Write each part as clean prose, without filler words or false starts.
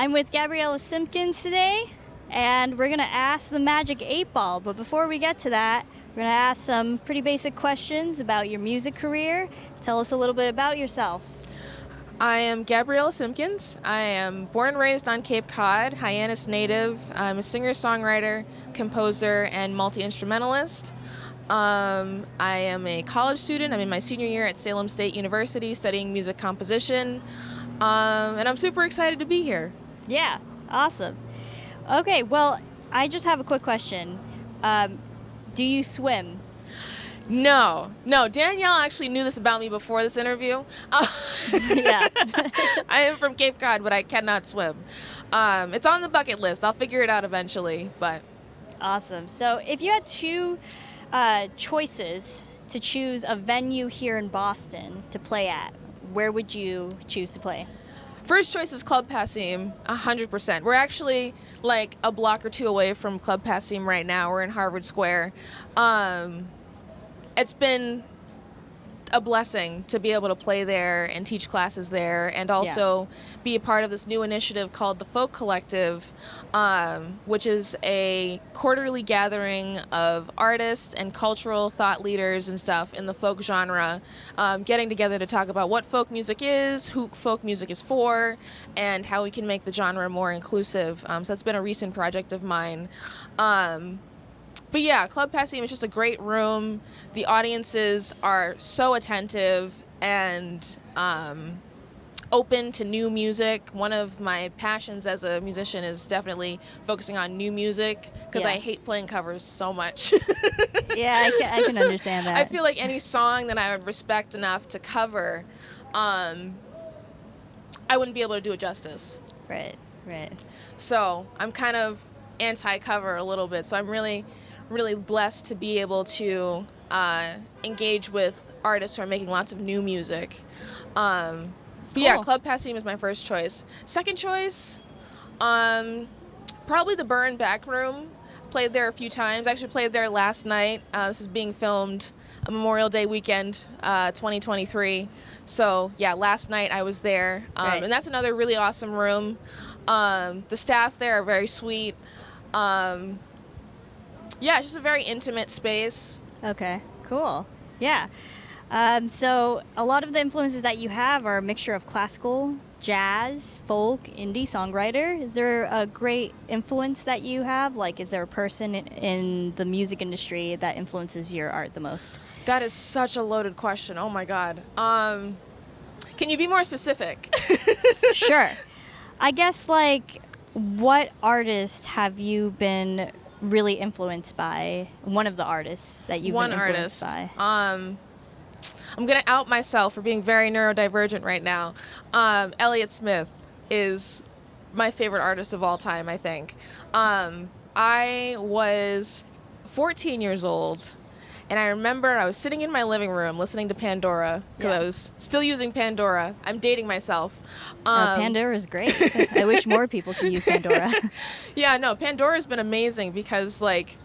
I'm with Gabriella Simpkins today, and we're going to ask the Magic 8 Ball. But before we get to that, we're going to ask some pretty basic questions about your music career. Tell us a little bit about yourself. I am Gabriella Simpkins. I am born and raised on Cape Cod, Hyannis native. I'm a singer-songwriter, composer, and multi-instrumentalist. I am a college student. I'm in my senior year at Salem State University studying music composition, and I'm super excited to be here. Yeah, awesome. Okay, well, I just have a quick question. Do you swim? No. Danielle actually knew this about me before this interview. Yeah. I am from Cape Cod, but I cannot swim. It's on the bucket list. I'll figure it out eventually, but... Awesome. So if you had two choices to choose a venue here in Boston to play at, where would you choose to play? First choice is Club Passim, 100%. We're actually like a block or two away from Club Passim right now. We're in Harvard Square. It's been a blessing to be able to play there and teach classes there, and also be a part of this new initiative called the Folk Collective, which is a quarterly gathering of artists and cultural thought leaders and stuff in the folk genre, getting together to talk about what folk music is, who folk music is for, and how we can make the genre more inclusive. So that's been a recent project of mine. But yeah, Club Passim is just a great room. The audiences are so attentive and open to new music. One of my passions as a musician is definitely focusing on new music, because I hate playing covers so much. Yeah, I can understand that. I feel like any song that I would respect enough to cover, I wouldn't be able to do it justice. Right. So I'm kind of anti-cover a little bit. So I'm really blessed to be able to engage with artists who are making lots of new music. But yeah, Club Passim is my first choice. Second choice, probably the Burn Back Room. Played there a few times. I actually played there last night. This is being filmed Memorial Day weekend, 2023. So yeah, last night I was there. And that's another really awesome room. The staff there are very sweet. Yeah, it's just a very intimate space. Okay, cool. Yeah. So a lot of the influences that you have are a mixture of classical, jazz, folk, indie songwriter. Is there a great influence that you have? Like, is there a person in the music industry that influences your art the most? That is such a loaded question. Oh my God. Can you be more specific? Sure. I guess, like, what artist have you been really influenced by? One of the artists that you've been influenced by. I'm gonna out myself for being very neurodivergent right now. Elliott Smith is my favorite artist of all time, I think. I was 14 years old, and I remember I was sitting in my living room listening to Pandora, because I was still using Pandora. I'm dating myself. Pandora is great. I wish more people could use Pandora. Yeah, no, Pandora's been amazing because, like,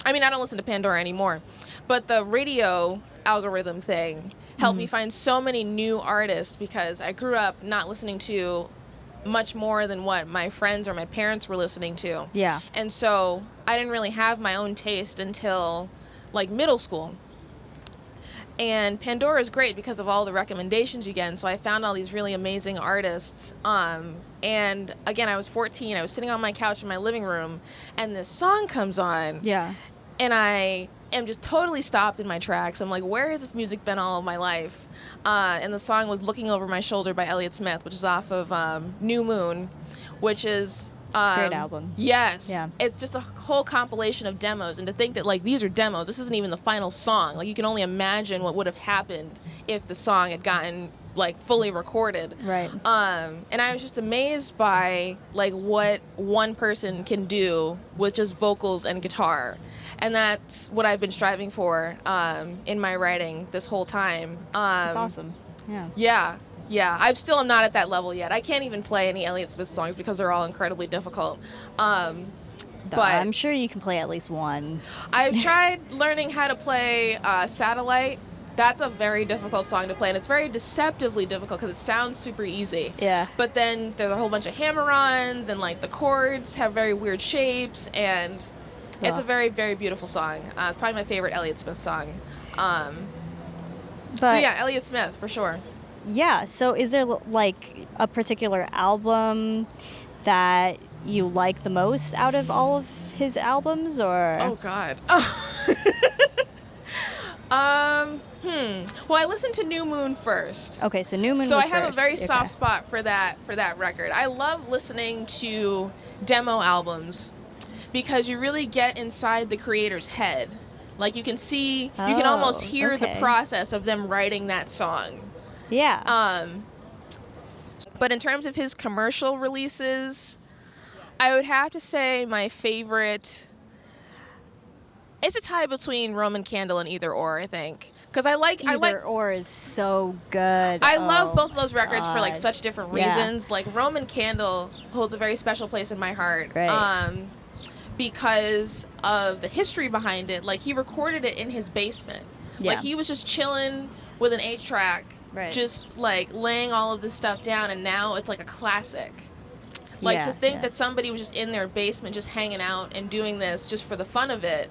I mean, I don't listen to Pandora anymore, but the radio algorithm thing helped me find so many new artists, because I grew up not listening to much more than what my friends or my parents were listening to. Yeah. And so I didn't really have my own taste until like middle school. And Pandora is great because of all the recommendations you get. And so I found all these really amazing artists. And again, I was 14. I was sitting on my couch in my living room, and this song comes on. Yeah. And I am just totally stopped in my tracks. I'm like, where has this music been all of my life? And the song was Looking Over My Shoulder by Elliott Smith, which is off of New Moon, which is... It's a great album. Yes. Yeah. It's just a whole compilation of demos. And to think that, like, these are demos. This isn't even the final song. Like, you can only imagine what would have happened if the song had gotten, like, fully recorded. Right. And I was just amazed by, like, what one person can do with just vocals and guitar. And that's what I've been striving for in my writing this whole time. That's awesome. Yeah. Yeah, I still am not at that level yet. I can't even play any Elliott Smith songs because they're all incredibly difficult. But I'm sure you can play at least one. I've tried learning how to play Satellite, That's a very difficult song to play, and it's very deceptively difficult because it sounds super easy. Yeah. But then there's a whole bunch of hammer-ons, and like the chords have very weird shapes, and it's a very, very beautiful song. It's probably my favorite Elliott Smith song. So yeah, Elliott Smith for sure. Yeah. So is there like a particular album that you like the most out of all of his albums, or? Oh God. Well, I listened to New Moon first. Okay, so New Moon. So was I have first. a very soft spot for that record. I love listening to demo albums because you really get inside the creator's head. Like you can see, you can almost hear the process of them writing that song. Yeah. But in terms of his commercial releases, I would have to say my favorite. It's a tie between Roman Candle and Either Or, I think. Because Either Or is so good. I love both of those records for like God. such different reasons. Like Roman Candle holds a very special place in my heart. Right. Because of the history behind it. Like he recorded it in his basement. Yeah. Like he was just chilling with an 8-track, Right. just like laying all of this stuff down, and now it's like a classic. Like to think that somebody was just in their basement just hanging out and doing this just for the fun of it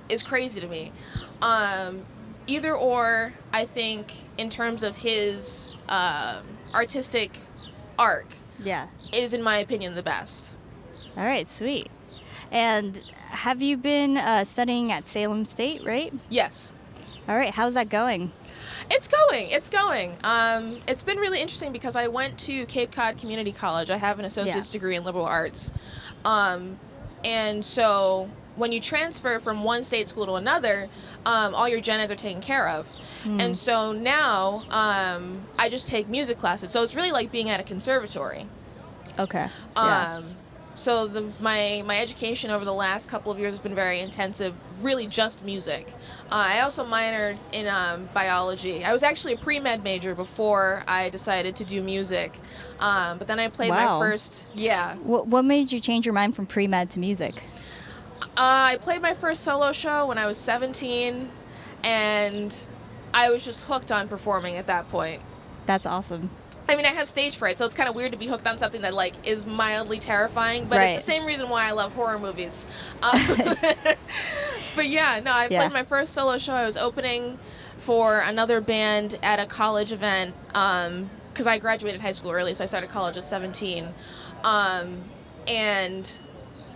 is crazy to me. Either Or, I think, in terms of his artistic arc, is, in my opinion, the best. All right, sweet. And have you been studying at Salem State, right? Yes. All right, how's that going? It's going. It's been really interesting because I went to Cape Cod Community College. I have an associate's degree in liberal arts. And so when you transfer from one state school to another, all your gen eds are taken care of. And so now I just take music classes. So it's really like being at a conservatory. Okay. So my education over the last couple of years has been very intensive, really just music. I also minored in biology. I was actually a pre-med major before I decided to do music. But then I played my first, What made you change your mind from pre-med to music? I played my first solo show when I was 17, and I was just hooked on performing at that point. That's awesome. I mean, I have stage fright, so it's kind of weird to be hooked on something that, like, is mildly terrifying, but it's the same reason why I love horror movies. But yeah, no, I played my first solo show. I was opening for another band at a college event, because I graduated high school early, so I started college at 17. And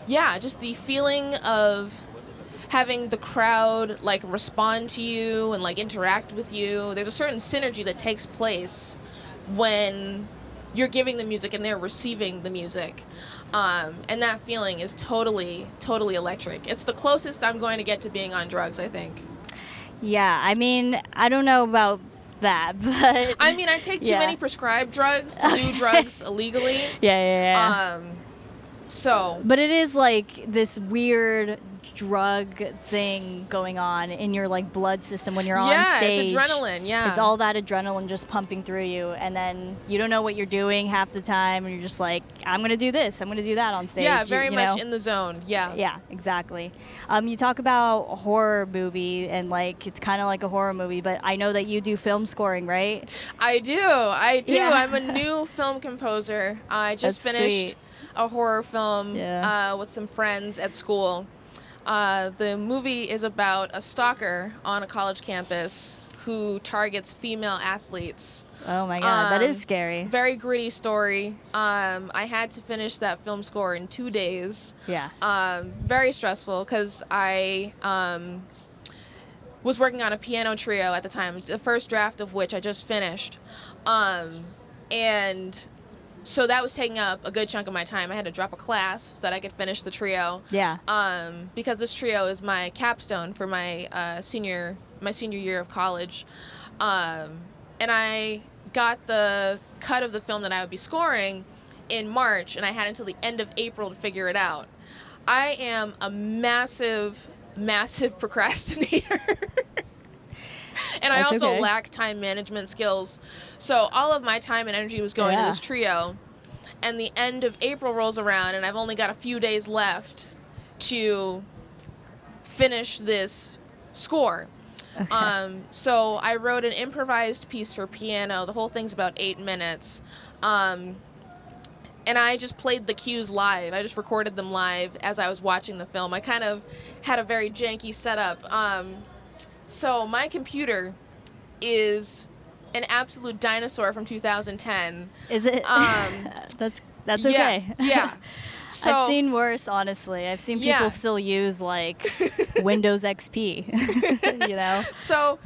yeah, just the feeling of having the crowd, like, respond to you and, like, interact with you. There's a certain synergy that takes place when you're giving the music and they're receiving the music. And that feeling is totally, totally electric. It's the closest I'm going to get to being on drugs, I think. Yeah, I mean, I don't know about that, but... I mean, I take too many prescribed drugs to do drugs illegally. But it is like this weird drug thing going on in your like blood system when you're on stage. Yeah, it's adrenaline, It's all that adrenaline just pumping through you, and then you don't know what you're doing half the time, and you're just like, I'm going to do this, I'm going to do that on stage. Yeah, very much know? In the zone, yeah. Yeah, exactly. You talk about a horror movie, and like it's kind of like a horror movie, but I know that you do film scoring, right? I do. Yeah. I'm a new film composer. I just finished a horror film with some friends at school. The movie is about a stalker on a college campus who targets female athletes. Oh my God, that is scary. Very gritty story. I had to finish that film score in 2 days. Yeah. Very stressful because I was working on a piano trio at the time, the first draft of which I just finished. And so that was taking up a good chunk of my time. I had to drop a class so that I could finish the trio. Yeah. Because this trio is my capstone for my senior year of college. And I got the cut of the film that I would be scoring in March, and I had until the end of April to figure it out. I am a massive, massive procrastinator. And I also lack time management skills. So all of my time and energy was going to this trio. And the end of April rolls around, and I've only got a few days left to finish this score. So I wrote an improvised piece for piano. The whole thing's about 8 minutes. And I just played the cues live. I just recorded them live as I was watching the film. I kind of had a very janky setup. So my computer is an absolute dinosaur from 2010. Is it? That's okay. Yeah. So, I've seen worse, honestly. I've seen people still use like Windows XP, you know? So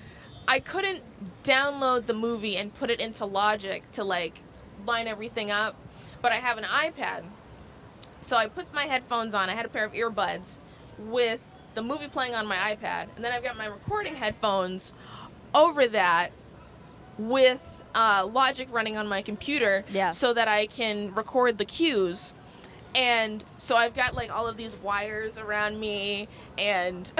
I couldn't download the movie and put it into Logic to like line everything up, but I have an iPad. So I put my headphones on. I had a pair of earbuds with the movie playing on my iPad, and then I've got my recording headphones over that with Logic running on my computer so that I can record the cues. And so I've got like all of these wires around me, and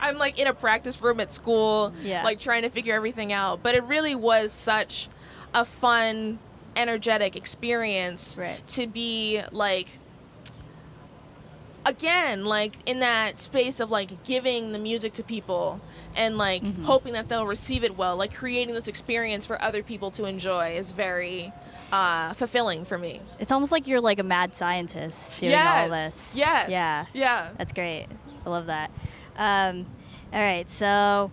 I'm like in a practice room at school, like trying to figure everything out. But it really was such a fun, energetic experience to be like, again, like in that space of like giving the music to people and like hoping that they'll receive it well. Like creating this experience for other people to enjoy is very fulfilling for me. It's almost like you're like a mad scientist doing all this. Yes. Yeah. That's great. I love that. All right. So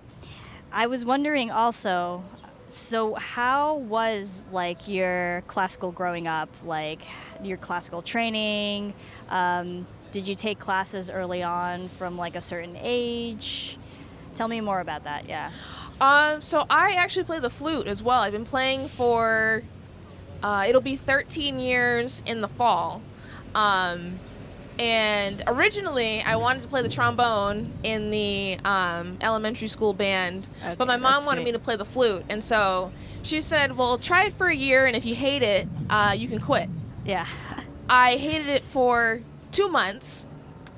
I was wondering also, so how was like your classical growing up, like your classical training? Did you take classes early on from like a certain age? Tell me more about that. Yeah. So I actually play the flute as well. I've been playing for it'll be 13 years in the fall. And originally I wanted to play the trombone in the elementary school band, but my mom wanted me to play the flute. And so she said, well, try it for a year, and if you hate it, you can quit. Yeah. I hated it for 2 months,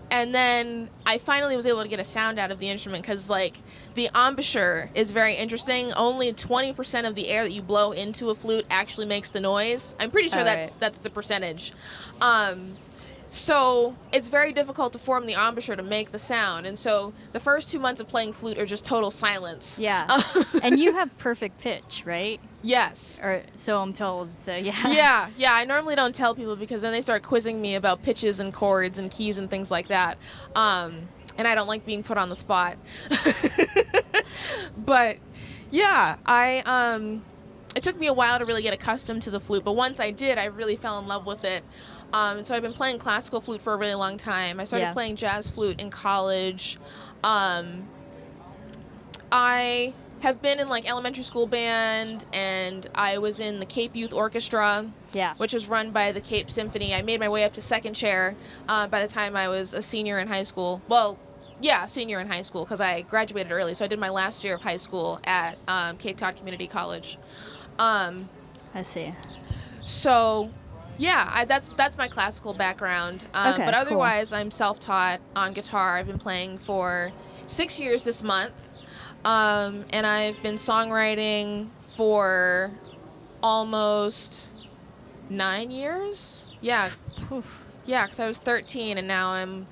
and then I finally was able to get a sound out of the instrument, because like the embouchure is very interesting. Only 20% of the air that you blow into a flute actually makes the noise. I'm pretty sure that's the percentage. So it's very difficult to form the embouchure to make the sound. And so the first 2 months of playing flute are just total silence. Yeah. And you have perfect pitch, right? Yes. Or so I'm told. So yeah. Yeah. I normally don't tell people, because then they start quizzing me about pitches and chords and keys and things like that. And I don't like being put on the spot. But yeah, it took me a while to really get accustomed to the flute, but once I did, I really fell in love with it. So I've been playing classical flute for a really long time. I started playing jazz flute in college. I have been in like elementary school band, and I was in the Cape Youth Orchestra, which is run by the Cape Symphony. I made my way up to second chair by the time I was a senior in high school. Well, senior in high school, because I graduated early. So I did my last year of high school at Cape Cod Community College. I see. So yeah, that's my classical background. But otherwise, I'm self-taught on guitar. I've been playing for 6 years this month. And I've been songwriting for almost 9 years. Yeah. Yeah, because I was 13, and now I'm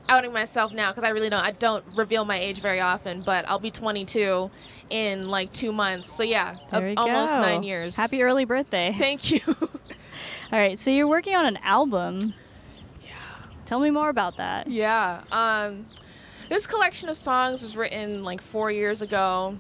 outing myself now, because I don't reveal my age very often, but I'll be 22 in like 2 months. So yeah, almost 9 years. Happy early birthday. Thank you. All right, so you're working on an album. Yeah. Tell me more about that. Yeah. This collection of songs was written like 4 years ago.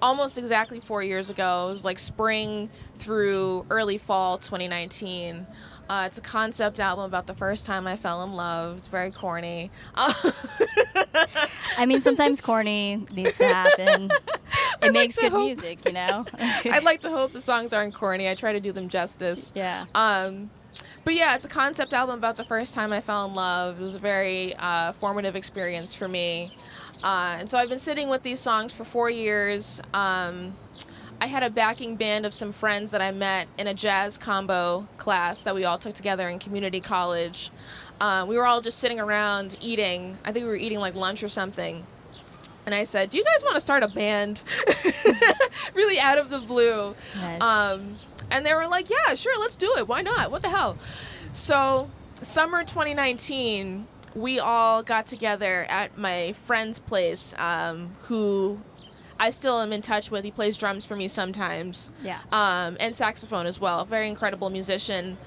Almost exactly 4 years ago. It was like spring through early fall 2019. It's a concept album about the first time I fell in love. It's very corny. I mean, sometimes corny needs to happen. It makes good music, you know? I'd like to hope the songs aren't corny. I try to do them justice. Yeah. But yeah, it's a concept album about the first time I fell in love. It was a very formative experience for me. And so I've been sitting with these songs for 4 years. I had a backing band of some friends that I met in a jazz combo class that we all took together in community college. We were all just sitting around eating. I think we were eating like lunch or something. And I said, do you guys want to start a band? Really out of the blue. Nice. And they were like, yeah, sure, let's do it. Why not? What the hell? So summer 2019, we all got together at my friend's place, who I still am in touch with. He plays drums for me sometimes. Yeah. And saxophone as well. Very incredible musician.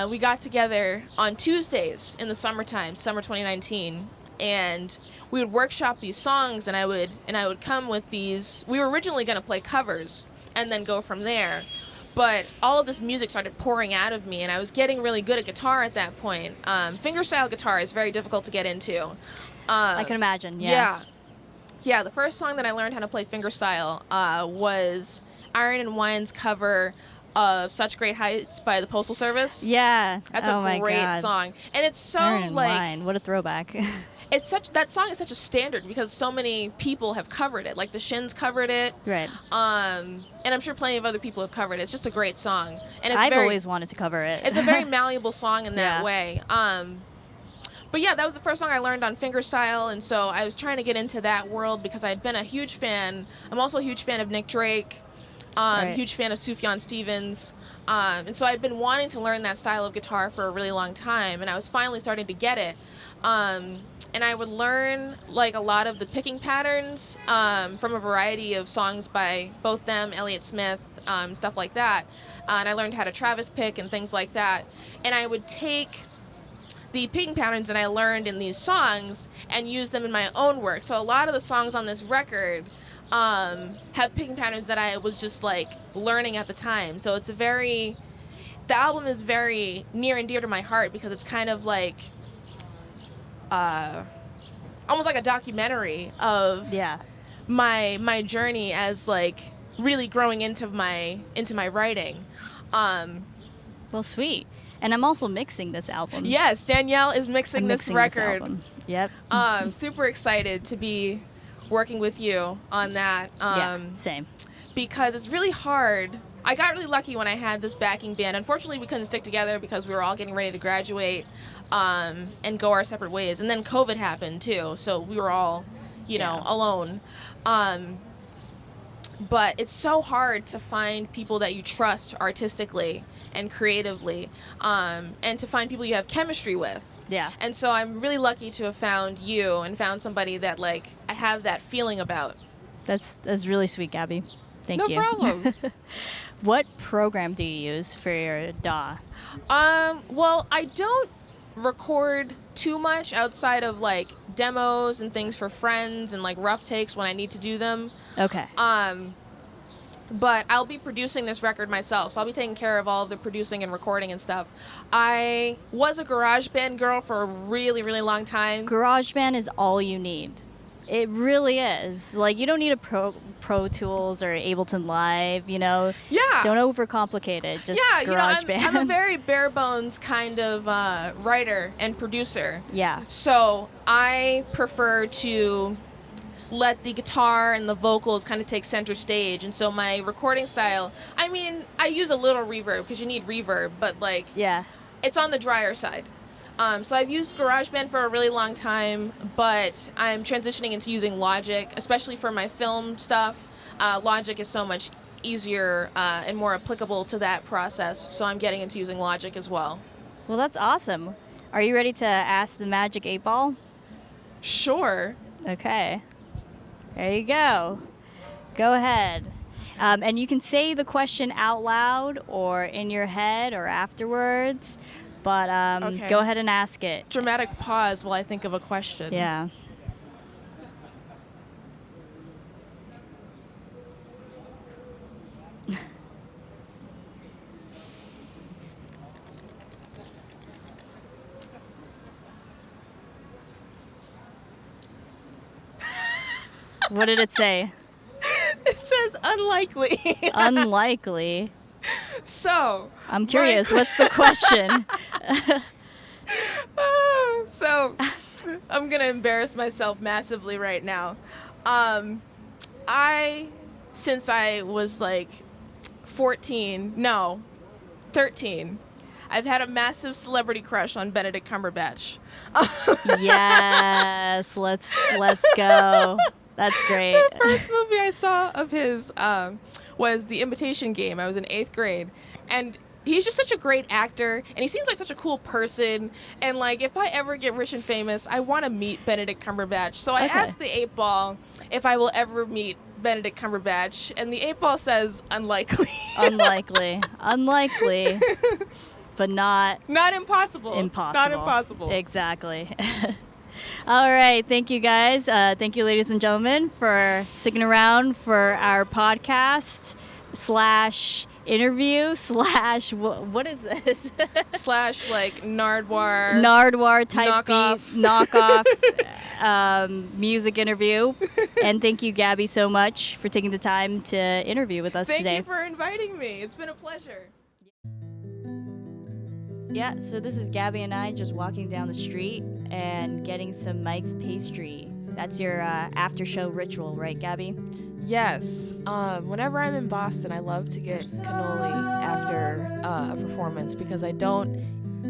We got together on Tuesdays in the summertime, summer 2019, and we would workshop these songs, and I would come with these. We were originally going to play covers and then go from there, but all of this music started pouring out of me, and I was getting really good at guitar at that point. Fingerstyle guitar is very difficult to get into. I can imagine. Yeah, the first song that I learned how to play fingerstyle was Iron and Wine's cover of Such Great Heights by the Postal Service. Yeah. That's a great song. And it's so Iron and like Wine. What a throwback. that song is such a standard because so many people have covered it. Like the Shins covered it. Right. And I'm sure plenty of other people have covered it. It's just a great song. And I've always wanted to cover it. It's a very malleable song in that way. But yeah, that was the first song I learned on fingerstyle, and so I was trying to get into that world because I had been a huge fan. I'm also a huge fan of Nick Drake, huge fan of Sufjan Stevens, and so I'd been wanting to learn that style of guitar for a really long time, and I was finally starting to get it. And I would learn like a lot of the picking patterns from a variety of songs by both them, Elliott Smith, stuff like that. And I learned how to Travis pick and things like that. And I would take the picking patterns that I learned in these songs and use them in my own work. So a lot of the songs on this record have picking patterns that I was just like learning at the time. So the album is very near and dear to my heart because it's kind of like almost like a documentary of my journey as like really growing into my writing. Well, sweet. And I'm also mixing this album. Yes, Danielle is mixing this record. Yep. Super excited to be working with you on that. Same. Because it's really hard. I got really lucky when I had this backing band. Unfortunately, we couldn't stick together because we were all getting ready to graduate and go our separate ways. And then COVID happened, too. So we were all, alone. But it's so hard to find people that you trust artistically and creatively, and to find people you have chemistry with. Yeah. And so I'm really lucky to have found you and found somebody that like I have that feeling about. That's really sweet, Gabby. Thank you. No problem. What program do you use for your DAW? Well, I don't record too much outside of like demos and things for friends and like rough takes when I need to do them. Okay. But I'll be producing this record myself, so I'll be taking care of all of the producing and recording and stuff. I was a GarageBand girl for a really, really long time. GarageBand is all you need. It really is. Like, you don't need a Pro Tools or Ableton Live, Yeah. Don't overcomplicate it. Just GarageBand. I'm a very bare bones kind of writer and producer. Yeah. So I prefer to let the guitar and the vocals kind of take center stage. And so my recording style, I use a little reverb because you need reverb, but it's on the drier side. So I've used GarageBand for a really long time, but I'm transitioning into using Logic, especially for my film stuff. Logic is so much easier and more applicable to that process, so I'm getting into using Logic as well. Well, that's awesome. Are you ready to ask the Magic 8 Ball? Sure. Okay. There you go. Go ahead. And you can say the question out loud or in your head or afterwards, but go ahead and ask it. Dramatic pause while I think of a question. Yeah. What did it say? It says unlikely. Unlikely. So. I'm curious. What's the question? So, I'm going to embarrass myself massively right now. Since I was like 13, I've had a massive celebrity crush on Benedict Cumberbatch. Yes, let's go. That's great. The first movie I saw of his was The Imitation Game. I was in 8th grade. And he's just such a great actor, and he seems like such a cool person. And like, if I ever get rich and famous, I want to meet Benedict Cumberbatch. So I asked the 8-Ball if I will ever meet Benedict Cumberbatch, and the 8-Ball says unlikely. Unlikely, but not impossible. Not impossible. Exactly. All right, thank you guys. Thank you, ladies and gentlemen, for sticking around for our podcast / interview / what is this? / like Nardwar type knockoff music interview. And thank you, Gabby, so much for taking the time to interview with us today. Thank you for inviting me. It's been a pleasure. Yeah, so this is Gabby and I just walking down the street and getting some Mike's pastry. That's your after-show ritual, right, Gabby? Yes. Whenever I'm in Boston, I love to get cannoli after a performance because I don't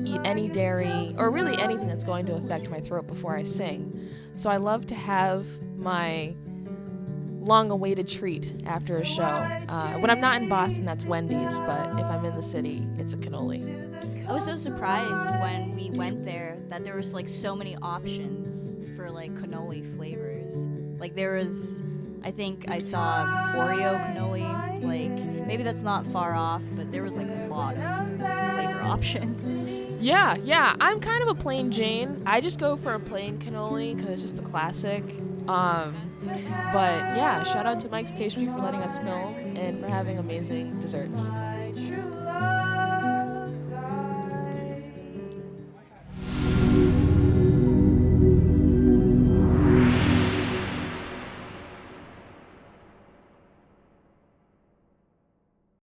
eat any dairy or really anything that's going to affect my throat before I sing. So I love to have my long-awaited treat after a show. When I'm not in Boston, that's Wendy's, but if I'm in the city, it's a cannoli. I was so surprised when we went there that there was like so many options for like cannoli flavors. Like there was, I think I saw Oreo cannoli. Like maybe that's not far off, but there was like a lot of flavor options. Yeah. I'm kind of a plain Jane. I just go for a plain cannoli because it's just a classic. But yeah, shout out to Mike's Pastry for letting us film and for having amazing desserts.